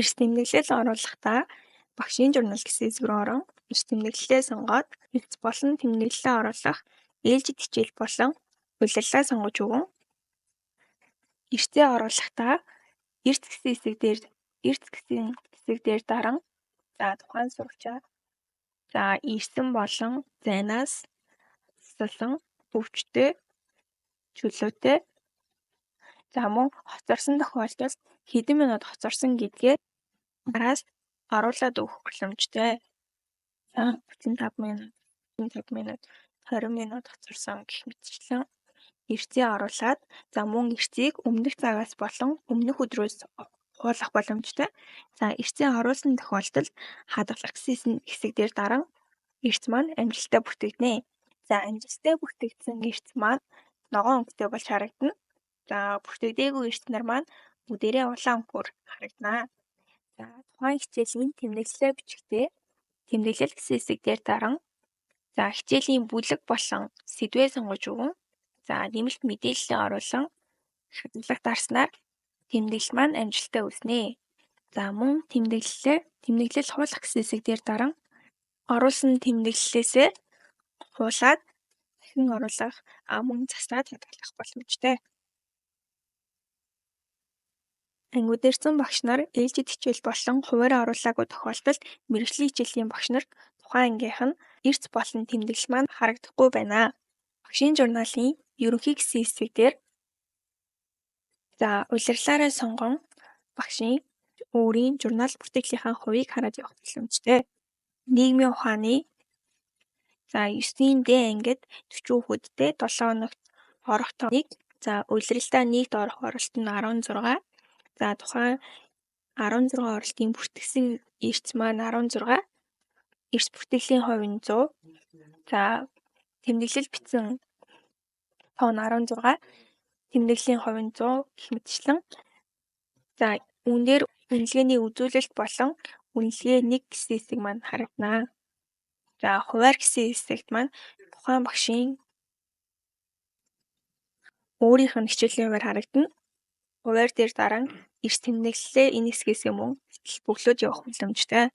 Эрс тэмдэглэл оруулахдаа багшийн журнал гэсэн хэсэг рүү орон эрс тэмдэглэлээ сонгоод эрс болон тэмдэглэлээ оруулах ээлжид хичээл болон улирлаа сонгож өгөн. Эрсээ оруулахдаа эрс гэсэн хэсэг дээр даран тухайн сурвалжаа ирсэн болон зайнаас засалсан өвчтөе, чөлөөтэй мөн хоцорсон тохиолдолд хэдэн минут хоцорсон гэдгээ араас оруулаад өгөх боломжтой. 35 минут, 20 минут хоцорсон гэх мэтчлэн эрсээ оруулаад мөн эрсийг өмнөх цагаас болон өмнөх өдрөөс хуулах боломжтой. Эрсээ оруулсан тохиолдолд хадгалах гэсэн хэсэг дээр даран эрс маань амжилттай бүртгэгдэнэ. Амжилттай бүртгэгдсэн эрс маань ногоон өнгөтэй болж харагдана. Бүртгэгдээгүй эрс нар маань бүгдээрээ улаан өнгөөр харагдана. Тухайн хичээлийн тэмдэглэлээ бичихдээ тэмдэглэл гэсэн хэсэг дээр даран хичээлийн бүлэг болон сэдвээ сонгож өгөн нэмэлт мэдээлэлээ оруулан хадгалах дарснаар тэмдэглэл маань амжилттай үзнэ. Мөн тэмдэглэл хуулах гэсэн хэсэг дээр даран оруулсан тэмдэглэлээсээ хуулаад дахин оруулах мөн заснаад хадгалах боломжтой. Ангидаарсан багш нар ээлжид хичээл болон хуваарь оруулаагүй тохиолдолд мэргэжлийн хичээлийн багш нар тухайн ангийнх нь эрс болон тэмдэглэл маань харагдахгүй байна. Багшийн журналын ерөнхий гэсэн хэсэг дээр улирлаараа сонгон багшийн өөрийн журнал бүртгэлийнхаа хувийг хараад явах боломжтой. Нийгмийн ухааны 9-ийн Д ангид 40 хүүхэдтэй 7 хоногт орох тооныг улиралдаа нийт орох оролт нь 16. Тухайн 16 оролтын бүртгэсэн эрс маань 16. Эрс бүртгэлийн хувь нь 100. Тэмдэглэл бичсэн тоон 16. Тэмдэглэлийн хувь нь 100 гэх мэтчлэн үүн дээр үнэлгээний үзүүлэлт болон үнэлгээ 1 гэсэн хэсэг маань харагдана. Хуваарь гэсэн хэсэгт маань тухайн багшийн өөрийнх нь хичээлийн хуваарь харагдана. Хуваарь дээр дараа эрс тэмдэглэлээ энэ хэсгээс мөн бөглөөд явах боломжтой.